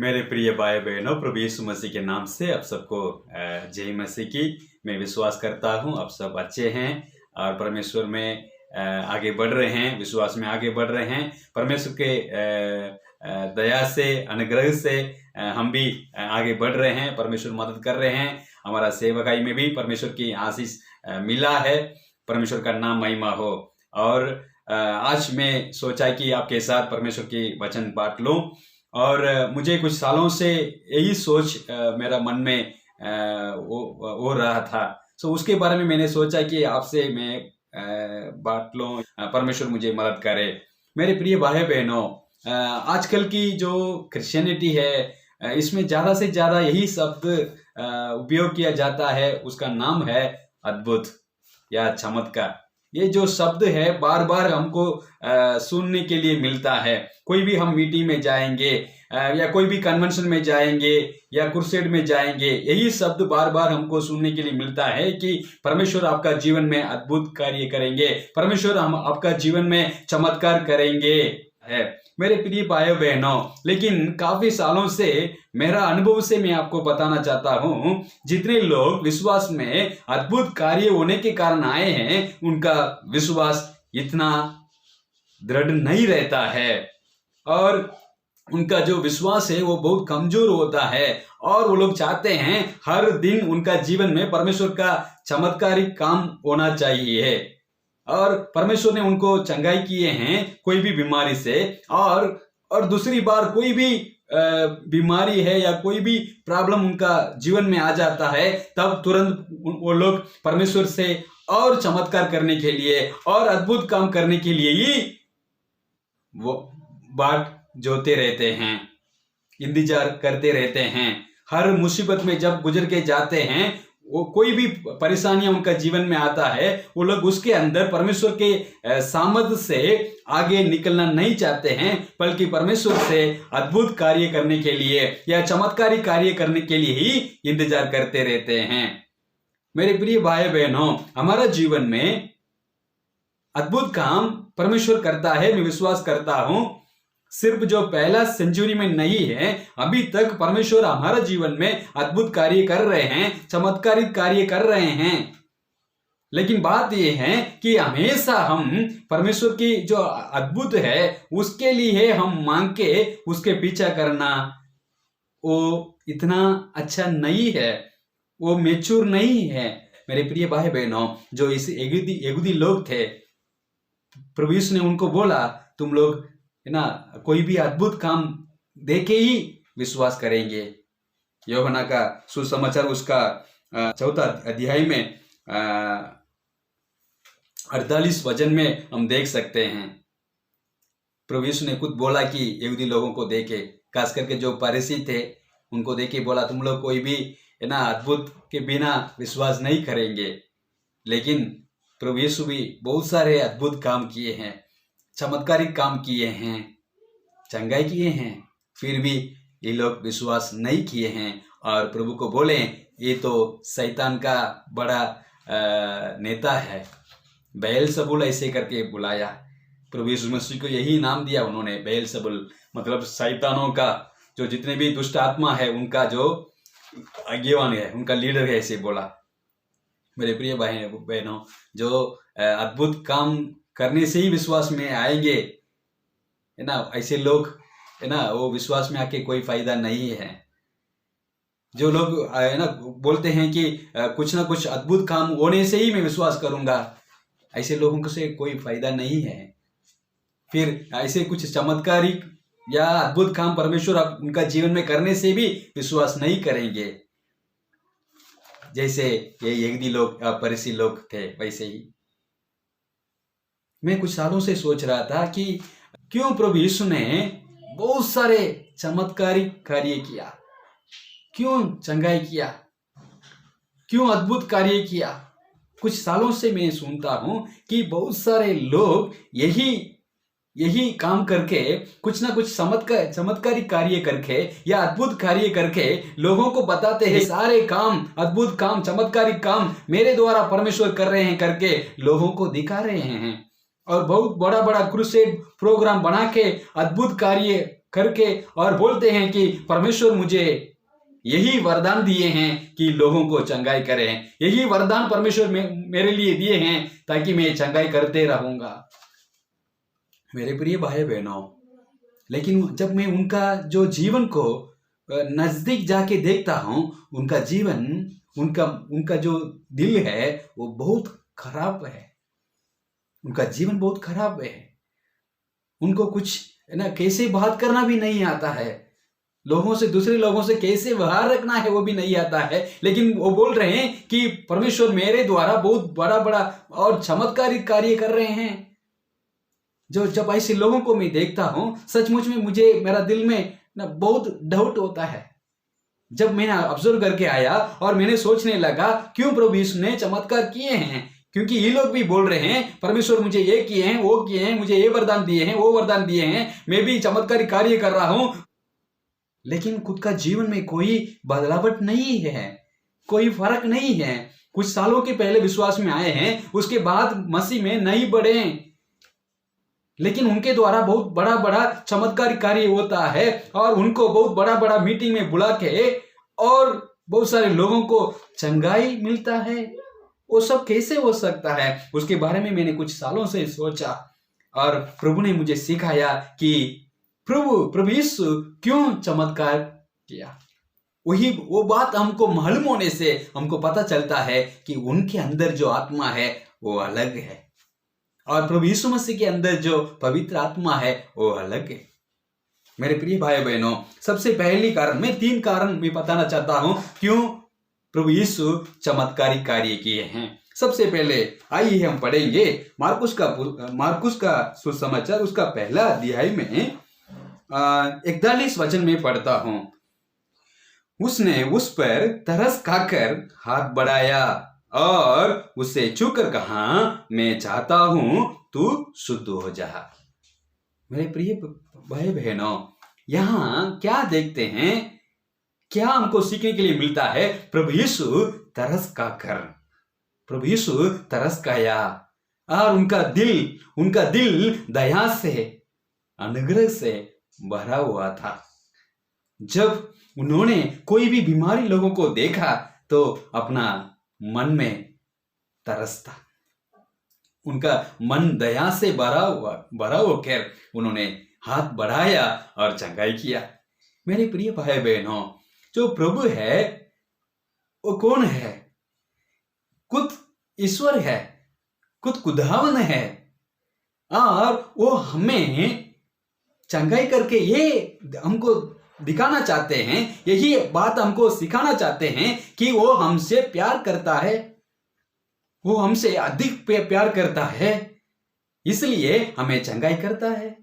मेरे प्रिय भाई बहनों, प्रभु यीशु मसीह के नाम से आप सबको जय मसीह की। मैं विश्वास करता हूँ आप सब अच्छे हैं और परमेश्वर में आगे बढ़ रहे हैं, विश्वास में आगे बढ़ रहे हैं। परमेश्वर के दया से, अनुग्रह से हम भी आगे बढ़ रहे हैं। परमेश्वर मदद कर रहे हैं। हमारा सेवकाई में भी परमेश्वर की आशीष मिला है। परमेश्वर का नाम महिमा हो। और आज मैं सोचा कि आपके साथ परमेश्वर की वचन बांट लूं। और मुझे कुछ सालों से यही सोच मेरा मन में हो रहा था। उसके बारे में मैंने सोचा कि आपसे मैं बात लूं, परमेश्वर मुझे मदद करे। मेरे प्रिय भाई बहनों, आजकल की जो क्रिश्चियनिटी है, इसमें ज़्यादा से ज़्यादा यही शब्द उपयोग किया जाता है। उसका नाम है अद्भुत या चमत्कार। ये जो शब्द है बार बार हमको सुनने के लिए मिलता है। कोई भी हम मीटिंग में जाएंगे या कोई भी कन्वेंशन में जाएंगे या क्रुसेड में जाएंगे, यही शब्द बार बार हमको सुनने के लिए मिलता है कि परमेश्वर आपका जीवन में अद्भुत कार्य करेंगे, परमेश्वर हम आपका जीवन में चमत्कार करेंगे है। मेरे प्रिय भाइयों बहनों, लेकिन काफी सालों से मेरा अनुभव से मैं आपको बताना चाहता हूं, जितने लोग विश्वास में अद्भुत कार्य होने के कारण आए हैं, उनका विश्वास इतना दृढ़ नहीं रहता है और उनका जो विश्वास है वो बहुत कमजोर होता है। और वो लोग चाहते हैं हर दिन उनका जीवन में परमेश्वर का चमत्कारिक काम होना चाहिए। और परमेश्वर ने उनको चंगाई किए हैं कोई भी बीमारी से, और दूसरी बार कोई भी बीमारी है या कोई भी प्रॉब्लम उनका जीवन में आ जाता है, तब तुरंत वो लोग परमेश्वर से और चमत्कार करने के लिए और अद्भुत काम करने के लिए ही वो बाट जोते रहते हैं, इंतजार करते रहते हैं। हर मुसीबत में जब गुजर के जाते हैं, वो कोई भी परेशानियां उनका जीवन में आता है, वो लोग उसके अंदर परमेश्वर के सामर्थ से आगे निकलना नहीं चाहते हैं, बल्कि परमेश्वर से अद्भुत कार्य करने के लिए या चमत्कारी कार्य करने के लिए ही इंतजार करते रहते हैं। मेरे प्रिय भाई बहनों, हमारा जीवन में अद्भुत काम परमेश्वर करता है। मैं विश्वास करता हूं सिर्फ जो पहला सेंचुरी में नहीं है, अभी तक परमेश्वर हमारा जीवन में अद्भुत कार्य कर रहे हैं, चमत्कारिक कार्य कर रहे हैं। लेकिन बात यह है कि हमेशा हम परमेश्वर की जो अद्भुत है उसके लिए हम मांग के उसके पीछा करना, वो इतना अच्छा नहीं है, वो मेच्योर नहीं है। मेरे प्रिय भाई बहनों, जो इस यहूदी लोग थे, प्रभु यीशु ने उनको बोला, तुम लोग है ना कोई भी अद्भुत काम देके ही विश्वास करेंगे। यूहन्ना का सुसमाचार उसका 4 अध्याय में 48 वचन में हम देख सकते हैं। प्रभु यीशु ने खुद बोला कि यहूदी लोगों को देखे, खास करके जो फरीसी थे, उनको देखे बोला, तुम लोग कोई भी है ना अद्भुत के बिना विश्वास नहीं करेंगे। लेकिन प्रभु यीशु भी बहुत सारे अद्भुत काम किए हैं, चमत्कारिक काम किए हैं, चंगाई किए हैं, फिर भी ये लोग विश्वास नहीं किए हैं और प्रभु को बोले ये तो शैतान का बड़ा नेता है, बेएलज़ेबुल ऐसे करके बुलाया। प्रभु यीशु मसीह को यही नाम दिया उन्होंने, बेएलज़ेबुल मतलब शैतानों का जो जितने भी दुष्ट आत्मा है उनका जो अगेवान है, उनका लीडर है, ऐसे बोला। मेरे प्रिय भाई बहनों, जो अद्भुत काम करने से ही विश्वास में आएंगे, है ना, ऐसे लोग है ना वो विश्वास में आके कोई फायदा नहीं है। जो लोग है ना बोलते हैं कि कुछ ना कुछ अद्भुत काम होने से ही मैं विश्वास करूंगा, ऐसे लोगों से कोई फायदा नहीं है। फिर ऐसे कुछ चमत्कारिक या अद्भुत काम परमेश्वर उनका जीवन में करने से भी विश्वास नहीं करेंगे। जैसे ये यहूदी लोग फरीसी लोग थे, वैसे ही मैं कुछ सालों से सोच रहा था कि क्यों प्रभु यीशु ने बहुत सारे चमत्कारिक कार्य किया, क्यों चंगाई किया, क्यों अद्भुत कार्य किया। कुछ सालों से मैं सुनता हूं कि बहुत सारे लोग यही काम करके, कुछ ना कुछ चमत्कारिक कार्य करके या अद्भुत कार्य करके लोगों को बताते हैं, सारे काम, अद्भुत काम, चमत्कारिक काम मेरे द्वारा परमेश्वर कर रहे हैं करके लोगों को दिखा रहे हैं। और बहुत बड़ा बड़ा क्रूसेड प्रोग्राम बना के अद्भुत कार्य करके और बोलते हैं कि परमेश्वर मुझे यही वरदान दिए हैं कि लोगों को चंगाई करें, यही वरदान परमेश्वर मेरे लिए दिए हैं ताकि मैं चंगाई करते रहूंगा। मेरे प्रिय भाई बहनों, लेकिन जब मैं उनका जो जीवन को नजदीक जाके देखता हूं, उनका जीवन, उनका उनका जो दिल है वो बहुत खराब है। उनका जीवन बहुत खराब है। उनको कुछ ना कैसे बात करना भी नहीं आता है, लोगों से, दूसरे लोगों से कैसे व्यवहार रखना है वो भी नहीं आता है। लेकिन वो बोल रहे हैं कि परमेश्वर मेरे द्वारा बहुत बड़ा बड़ा और चमत्कारिक कार्य कर रहे हैं। जब ऐसे लोगों को मैं देखता हूं, सचमुच में मुझे, मेरा दिल में ना बहुत डाउट होता है। जब मैंने ऑब्जर्व करके आया और मैंने सोचने लगा क्यों प्रभु यीशु ने चमत्कार किए हैं, क्योंकि ये लोग भी बोल रहे हैं परमेश्वर मुझे ये किए हैं, वो किए हैं, मुझे ये वरदान दिए हैं, वो वरदान दिए हैं, मैं भी चमत्कारी कार्य कर रहा हूं, लेकिन खुद का जीवन में कोई बदलावट नहीं है, कोई फर्क नहीं है। कुछ सालों के पहले विश्वास में आए हैं, उसके बाद मसीह में नहीं बढ़े, लेकिन उनके द्वारा बहुत बड़ा बड़ा चमत्कारी कार्य होता है और उनको बहुत बड़ा बड़ा मीटिंग में बुला के और बहुत सारे लोगों को चंगाई मिलता है। वो सब कैसे हो सकता है? उसके बारे में मैंने कुछ सालों से सोचा और प्रभु ने मुझे सिखाया कि प्रभु यीशु क्यों चमत्कार किया। वो बात हमको मालूम होने से हमको पता चलता है कि उनके अंदर जो आत्मा है वो अलग है और प्रभु यीशु मसीह के अंदर जो पवित्र आत्मा है वो अलग है। मेरे प्रिय भाई बहनों, सबसे पहली कारण, मैं 3 कारण मैं बताना चाहता हूं क्यों प्रभु यीशु चमत्कारी कार्य किए हैं। सबसे पहले आइए हम पढ़ेंगे मार्कुस का सुसमाचार, उसका पहला अध्याय में 41 वचन में पढ़ता हूं। उसने उस पर तरस खाकर हाथ बढ़ाया और उसे छूकर कहा, मैं चाहता हूं तू शुद्ध हो जा। मेरे प्रिय भाई बहनों, यहां क्या देखते हैं, क्या हमको सीखने के लिए मिलता है? प्रभु यीशु तरस खाया और उनका दिल दया से, अनुग्रह से भरा हुआ था। जब उन्होंने कोई भी बीमारी लोगों को देखा तो अपना मन में तरसता, उनका मन दया से भरा होकर उन्होंने हाथ बढ़ाया और चंगाई किया। मेरे प्रिय भाई बहनों, जो प्रभु है वो कौन है? खुद ईश्वर है, खुद खुदावन है और वो हमें चंगाई करके ये हमको दिखाना चाहते हैं, यही बात हमको सिखाना चाहते हैं कि वो हमसे प्यार करता है, वो हमसे अधिक प्यार करता है, इसलिए हमें चंगाई करता है।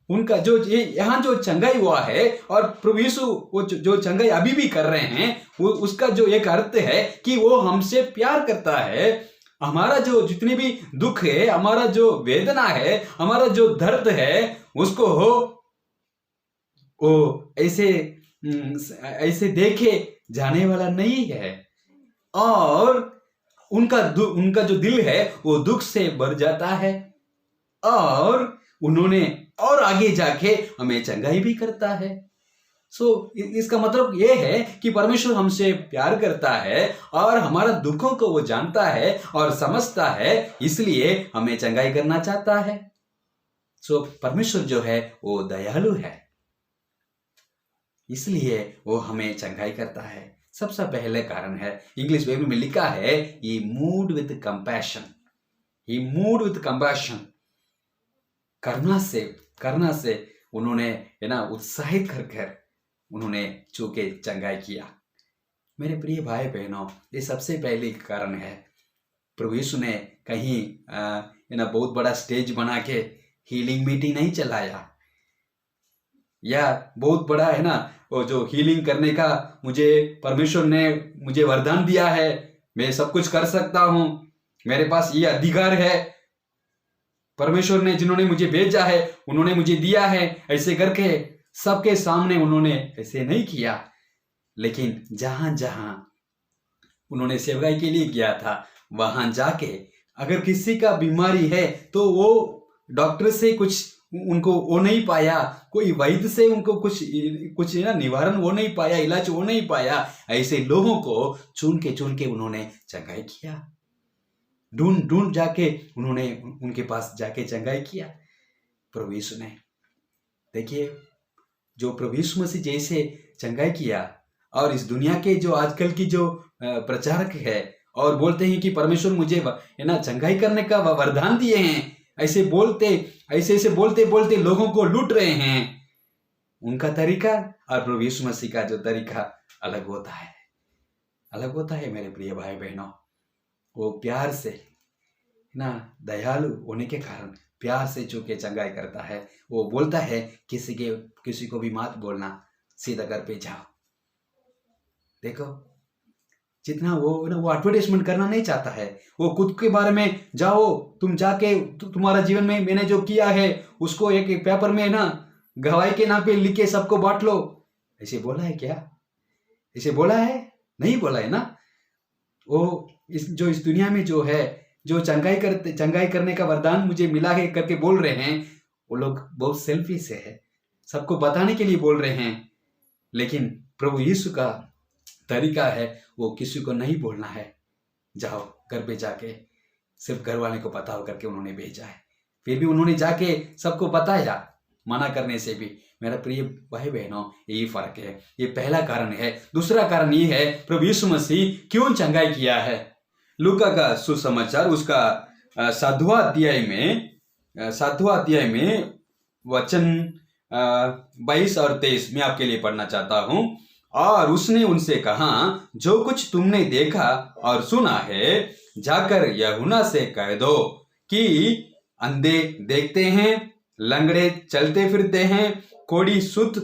उनका जो यहाँ जो चंगाई हुआ है और प्रभु यीशु वो जो चंगाई अभी भी कर रहे हैं, वो उसका जो एक अर्थ है कि वो हमसे प्यार करता है। हमारा जो जितने भी दुख है, हमारा जो वेदना है, हमारा जो दर्द है, उसको वो ऐसे देखे जाने वाला नहीं है और उनका जो दिल है वो दुख से भर जाता है और उन्होंने और आगे जाके हमें चंगाई भी करता है। इसका मतलब ये है कि परमेश्वर हमसे प्यार करता है और हमारा दुखों को वो जानता है और समझता है, इसलिए हमें चंगाई करना चाहता है। परमेश्वर जो है वो दयालु है, इसलिए वो हमें चंगाई करता है। सबसे पहले कारण है, इंग्लिश बाइबल में लिखा है, he moved with compassion। करना से उन्होंने उत्साहित कर उन्होंने चूके चंगाई किया। मेरे प्रिय भाई बहनों, ये सबसे पहले कारण है। प्रभु यीशु ने कहीं बहुत बड़ा स्टेज बना के हीलिंग मीटिंग नहीं चलाया, या बहुत बड़ा वो जो हीलिंग करने का परमेश्वर ने मुझे वरदान दिया है, मैं सब कुछ कर सकता हूं, मेरे पास ये अधिकार है, परमेश्वर ने जिन्होंने मुझे भेजा है उन्होंने मुझे दिया है, ऐसे करके सबके सामने उन्होंने ऐसे नहीं किया। लेकिन जहां जहां उन्होंने सेवकाई के लिए किया था, वहां जाके अगर किसी का बीमारी है तो वो डॉक्टर से कुछ उनको वो नहीं पाया, कोई वैद्य से उनको कुछ ना निवारण वो नहीं पाया, इलाज वो नहीं पाया, ऐसे लोगों को चुन के उन्होंने चंगाई किया। ढूंढ जाके उन्होंने उनके पास जाके चंगाई किया प्रभु यीशु ने। देखिए, जो प्रभु यीशु मसीह जैसे चंगाई किया, और इस दुनिया के जो आजकल की जो प्रचारक है और बोलते हैं कि परमेश्वर मुझे है ना चंगाई करने का वरदान दिए हैं, ऐसे बोलते लोगों को लूट रहे हैं, उनका तरीका और प्रभु यीशु मसीह का जो तरीका अलग होता है मेरे प्रिय भाई बहनों। वो प्यार से ना, दयालु होने के कारण प्यार से चूके चंगाई करता है। वो बोलता है किसी को भी मत बोलना, सीधा घर पे जाओ। देखो, जितना वो एडवर्टाइजमेंट करना नहीं चाहता है, वो खुद के बारे में जाओ, तुम जाके तुम्हारा जीवन में मैंने जो किया है उसको एक पेपर में ना गवाही के नाम पे लिख के सबको बांट लो। ऐसे बोला है क्या? ऐसे बोला है? नहीं बोला है ना। वो इस दुनिया में जो है, जो चंगाई करने का वरदान मुझे मिला है करके बोल रहे हैं, वो लोग बहुत सेल्फिश है, सबको बताने के लिए बोल रहे हैं। लेकिन प्रभु यीशु का तरीका है वो किसी को नहीं बोलना है, जाओ घर पे जाके सिर्फ घर वाले को पता हो करके उन्होंने भेजा है। फिर भी उन्होंने जाके सबको बताया, मना करने से भी। मेरा प्रिय भाई बहनों, यही फर्क है। ये पहला कारण है। दूसरा कारण ये है प्रभु यीशु मसीह क्यों चंगाई किया है। लूका का सुसमाचार उसका 7वां अध्याय में वचन 22 और 23 में आपके लिए पढ़ना चाहता हूं। और उसने उनसे कहा, जो कुछ तुमने देखा और सुना है जाकर यूहन्ना से कह दो कि अंधे देखते हैं, लंगड़े चलते फिरते हैं, कोढ़ी शुद्ध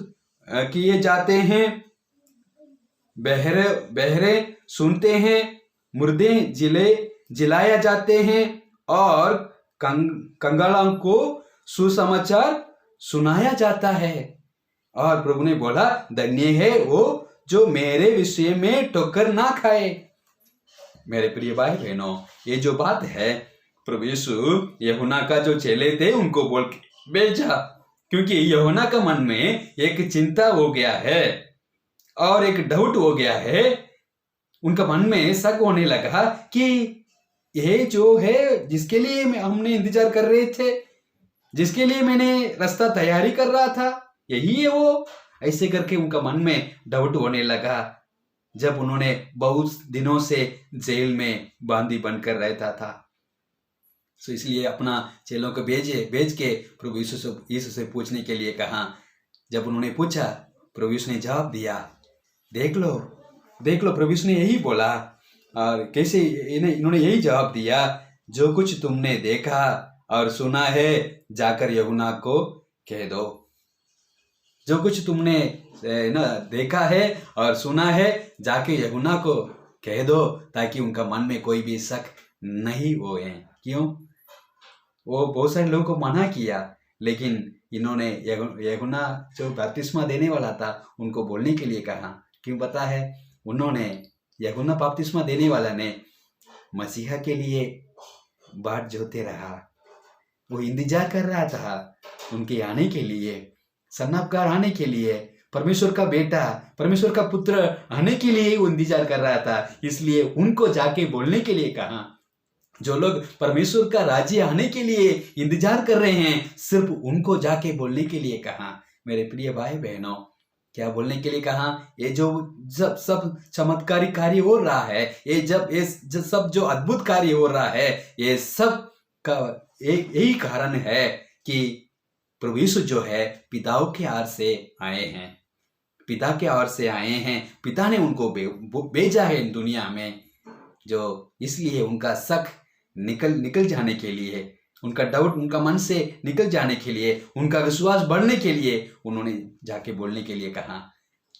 किए जाते हैं, बहरे सुनते हैं, मुर्दे जिलाया जाते हैं, और कंगालों को सुसमाचार सुनाया जाता है। और प्रभु ने बोला, धन्य है वो जो मेरे विषय में ठोकर ना खाए। मेरे प्रिय भाई बहनों, ये जो बात है, प्रभु यीशु यूहन्ना का जो चेले थे उनको बोल के भेजा, क्योंकि यूहन्ना का मन में एक चिंता हो गया है और एक डाउट हो गया है। उनका मन में शक होने लगा कि ये जो है जिसके लिए हमने इंतजार कर रहे थे, जिसके लिए मैंने रास्ता तैयारी कर रहा था, यही है वो। ऐसे करके उनका मन में डाउट होने लगा जब उन्होंने बहुत दिनों से जेल में बंदी बनकर रहता था। सो इसलिए अपना चेलों को भेज के प्रभु यीशु से पूछने के लिए कहा। जब उन्होंने पूछा, प्रभु यीशु ने जवाब दिया, देख लो प्रभु यीशु ने यही बोला। और कैसे इन्होंने यही जवाब दिया, जो कुछ तुमने देखा और सुना है जाकर यूहन्ना को कह दो। जो कुछ तुमने ना देखा है और सुना है जाके यूहन्ना को कह दो, ताकि उनका मन में कोई भी शक नहीं होए। क्यों? वो बहुत सारे लोगों को मना किया, लेकिन इन्होंने यूहन्ना जो बपतिस्मा देने वाला था उनको बोलने के लिए कहा। क्यों पता है? उन्होंने यूहन्ना बपतिस्मा देने वाला ने मसीहा के लिए बाट जोते रहा, वो इंतजार कर रहा था उनके आने के लिए, सन्नापकार आने के लिए, परमेश्वर का बेटा, परमेश्वर का पुत्र आने के लिए वो इंतजार कर रहा था। इसलिए उनको जाके बोलने के लिए कहा। जो लोग परमेश्वर का राज्य आने के लिए इंतजार कर रहे हैं, सिर्फ उनको जाके बोलने के लिए कहा। मेरे प्रिय भाई बहनों, क्या बोलने के लिए कहा? ये जो सब चमत्कारी कार्य हो रहा है, ये सब जो अद्भुत कार्य हो रहा है, ये सब का एक यही कारण है कि प्रभु यीशु जो है पिताओं के ओर से आए हैं, पिता के ओर से आए हैं। पिता ने उनको भेजा है इन दुनिया में, जो इसलिए उनका शक निकल जाने के लिए, उनका डाउट उनका मन से निकल जाने के लिए, उनका विश्वास बढ़ने के लिए उन्होंने जाके बोलने के लिए कहा।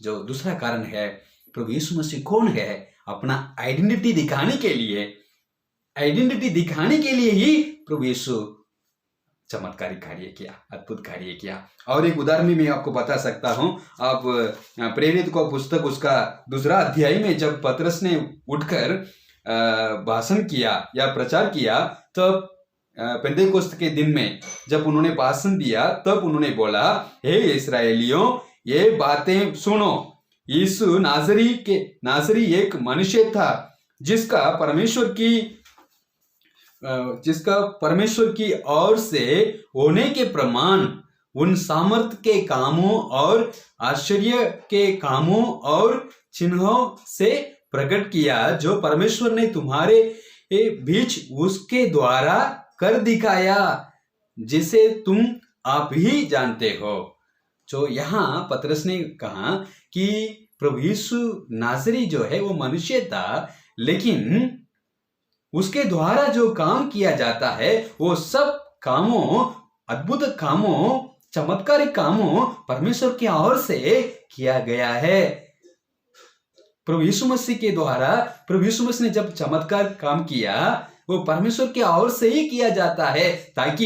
जो दूसरा कारण है, प्रभु यीशु मसीह कौन है? अपना आइडेंटिटी दिखाने के लिए ही प्रभु यीशु चमत्कारी कार्य किया, अद्भुत कार्य किया। और एक उदाहरण मैं आपको बता सकता हूं। आप प्रेरित को पुस्तक उसका 2 अध्याय में जब पतरस ने उठकर भाषण किया या प्रचार किया, तब पेंतेकोस्त के दिन में जब उन्होंने भाषण दिया तब उन्होंने बोला, हे इस्राएलियों, ये बातें सुनो। यीशु नासरी एक मनुष्य था जिसका परमेश्वर की ओर से होने के प्रमाण उन सामर्थ के कामों और आश्चर्य के कामों और चिन्हों से प्रकट किया जो परमेश्वर ने तुम्हारे बीच उसके द्वारा कर दिखाया, जिसे तुम आप ही जानते हो। जो यहाँ पतरस ने कहा कि प्रभु यीशु नासरी जो है वो मनुष्य था, लेकिन उसके द्वारा जो काम किया जाता है वो सब कामों, अद्भुत कामों, चमत्कारिक कामों परमेश्वर की ओर से किया गया है। प्रभु यीशु मसीह के द्वारा प्रभु यीशु मसीह ने जब चमत्कार काम किया वो परमेश्वर की ओर से ही किया जाता है, ताकि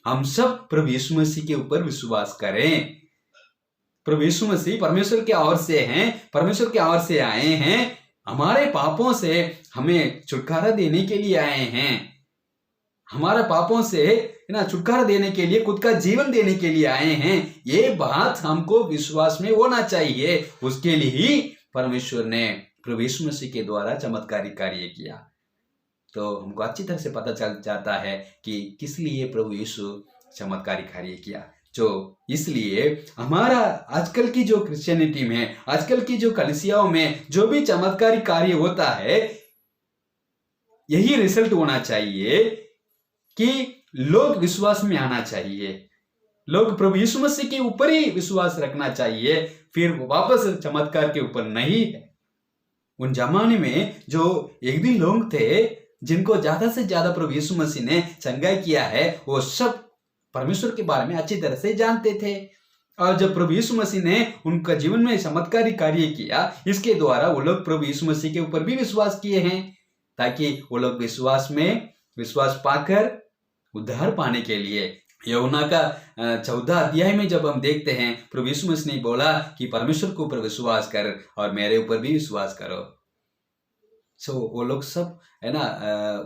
हम सब प्रभु यीशु मसीह के ऊपर विश्वास करें। प्रभु यीशु मसीह परमेश्वर की ओर से हैं, परमेश्वर की ओर से आए हैं, हमारे पापों से हमें छुटकारा देने के लिए आए हैं, हमारे पापों से छुटकारा देने के लिए, खुद का जीवन देने के लिए आए हैं। ये बात हमको विश्वास में होना चाहिए। उसके लिए ही परमेश्वर ने प्रभु यीशु मसीह के द्वारा चमत्कारी कार्य किया। तो हमको अच्छी तरह से पता चल जाता है कि किस लिए प्रभु यीशु चमत्कारी कार्य किया। जो इसलिए हमारा आजकल की जो क्रिश्चियनिटी में, आजकल की जो कलीसियाओं में जो भी चमत्कारी कार्य होता है, यही रिजल्ट होना चाहिए कि लोग विश्वास में आना चाहिए, लोग प्रभु यीशु मसीह के ऊपर ही विश्वास रखना चाहिए, फिर वापस चमत्कार के ऊपर नहीं। उन जमाने में जो एक दिन लोग थे जिनको ज्यादा से ज्यादा प्रभु यीशु मसीह ने चंगाई किया है, वो सब परमेश्वर के बारे में अच्छी तरह से जानते थे। और जब प्रभु यीशु मसीह ने उनका जीवन में चमत्कारी कार्य किया, इसके द्वारा वो लोग प्रभु यीशु मसीह के ऊपर भी विश्वास किए हैं, ताकि वो लोग विश्वास पाकर उद्धार पाने के लिए। यूहन्ना का 14 अध्याय में जब हम देखते हैं, प्रभु यीशु मसीह ने बोला कि परमेश्वर के ऊपर विश्वास कर और मेरे ऊपर भी विश्वास करो। वो लोग सब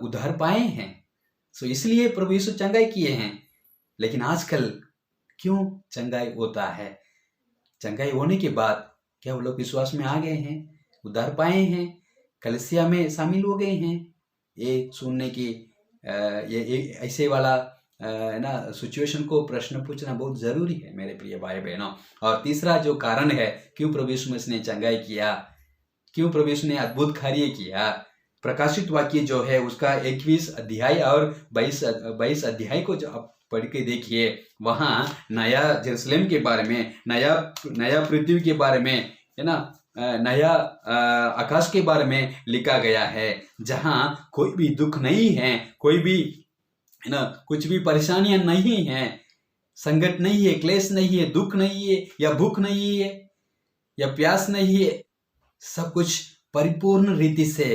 उद्धार पाए हैं। इसलिए प्रभु यीशु चंगाई किए हैं। लेकिन आजकल क्यों चंगाई होता है? चंगाई होने के बाद क्या वो लोग विश्वास में आ गए हैं, उद्धार पाए हैं, कलीसिया में शामिल हो गए हैं? ये सुनने की ये ऐसे वाला सिचुएशन को प्रश्न पूछना बहुत जरूरी है मेरे प्रिय भाई बहनों। और तीसरा जो कारण है क्यों प्रभु यीशु मसीह ने चंगाई किया, क्यों प्रभु यीशु ने अद्भुत कार्य किया, प्रकाशित वाक्य जो है उसका 21 अध्याय और 22 अध्याय को जो आप पढ़ के देखिए, वहाँ नया जेरूसलम के बारे में, नया पृथ्वी के बारे में, नया आकाश के बारे में लिखा गया है, जहाँ कोई भी दुख नहीं है, कोई भी कुछ भी परेशानियां नहीं है, संकट नहीं है, क्लेश नहीं है, दुख नहीं है, या भूख नहीं है, या प्यास नहीं है। सब कुछ परिपूर्ण रीति से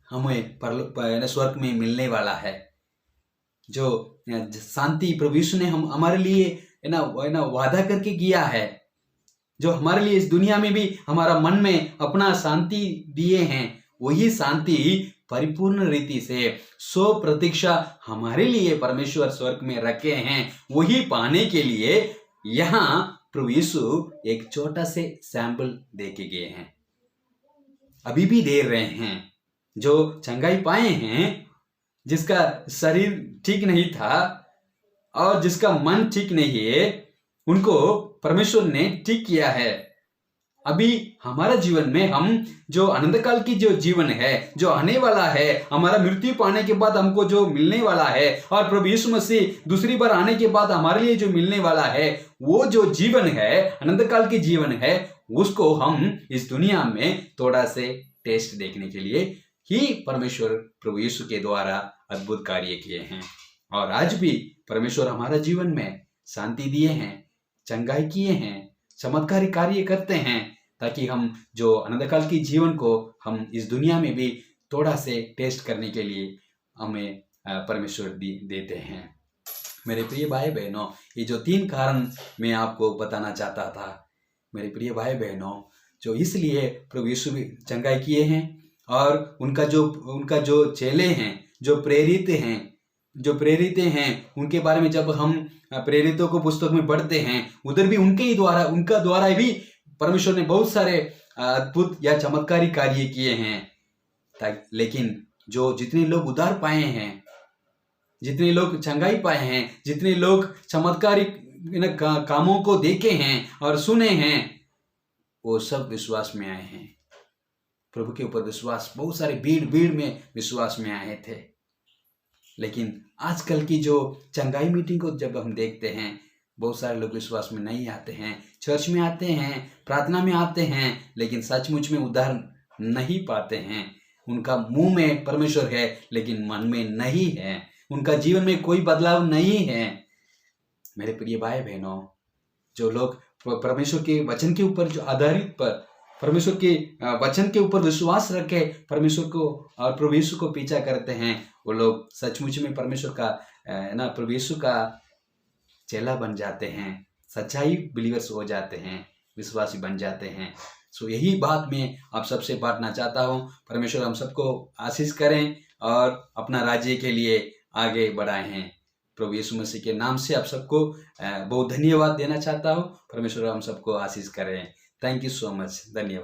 हमें स्वर्ग में मिलने वाला है। जो शांति प्रभु यीशु ने हमारे लिए वादा करके किया है, जो हमारे लिए इस दुनिया में भी हमारा मन में अपना शांति दिए हैं, वही शांति परिपूर्ण रीति से 100% हमारे लिए परमेश्वर स्वर्ग में रखे हैं। वही पाने के लिए यहाँ प्रभु यीशु एक छोटा से सैंपल दे के गए हैं, अभी भी दे रहे हैं। जो चंगाई पाए हैं, जिसका शरीर ठीक नहीं था और जिसका मन ठीक नहीं है, उनको परमेश्वर ने ठीक किया है। अभी हमारा जीवन में हम जो अनंत काल की जो जीवन है, जो आने वाला है, हमारा मृत्यु पाने के बाद हमको जो मिलने वाला है, और प्रभु यीशु मसीह दूसरी बार आने के बाद हमारे लिए जो मिलने वाला है, वो जो जीवन है, अनंत काल की जीवन है, उसको हम इस दुनिया में थोड़ा से टेस्ट देखने के लिए ही परमेश्वर प्रभु यीशु के द्वारा अद्भुत कार्य किए हैं। और आज भी परमेश्वर हमारा जीवन में शांति दिए हैं, चंगाई किए हैं, चमत्कारी कार्य करते हैं, ताकि हम जो अनंत काल की जीवन को हम इस दुनिया में भी थोड़ा से टेस्ट करने के लिए हमें परमेश्वर देते हैं। मेरे प्रिय भाई बहनों, ये जो 3 कारण मैं आपको बताना चाहता था मेरे प्रिय भाई बहनों, जो इसलिए प्रभु यीशु भी चंगाई किए हैं, और उनका जो चेले हैं, जो प्रेरित हैं, जो प्रेरित हैं उनके बारे में जब हम प्रेरितों को पुस्तक में पढ़ते हैं, उधर भी उनका द्वारा भी परमेश्वर ने बहुत सारे अद्भुत या चमत्कारी कार्य किए हैं। लेकिन जितने लोग उद्धार पाए हैं, जितने लोग चंगाई पाए हैं, जितने लोग चमत्कारी कामों को देखे हैं और सुने हैं, वो सब विश्वास में आए हैं। प्रभु के ऊपर विश्वास, बहुत सारे भीड़ में विश्वास में आए थे। लेकिन आजकल की जो चंगाई मीटिंग को जब हम देखते हैं, बहुत सारे लोग विश्वास में नहीं आते हैं। चर्च में आते हैं, प्रार्थना में आते हैं, लेकिन सचमुच में उद्धार नहीं पाते हैं। उनका मुंह में परमेश्वर है लेकिन मन में नहीं है। उनका जीवन में कोई बदलाव नहीं है। मेरे प्रिय भाई बहनों, जो लोग परमेश्वर के वचन के ऊपर जो आधारित पर परमेश्वर के वचन के ऊपर विश्वास रखे, परमेश्वर को और प्रभु यीशु को पीछा करते हैं, वो लोग सचमुच में परमेश्वर का प्रभु यीशु का चेला बन जाते हैं, सच्चाई बिलीवर्स हो जाते हैं, विश्वासी बन जाते हैं। सो यही बात मैं आप सबसे बांटना चाहता हूँ। परमेश्वर हम सबको आशीष करें और अपना राज्य के लिए आगे बढ़ाए हैं। प्रभु यीशु मसीह के नाम से आप सबको बहुत धन्यवाद देना चाहता हूँ। परमेश्वर हम सबको आशीष करें। Thank you so much. धन्यवाद।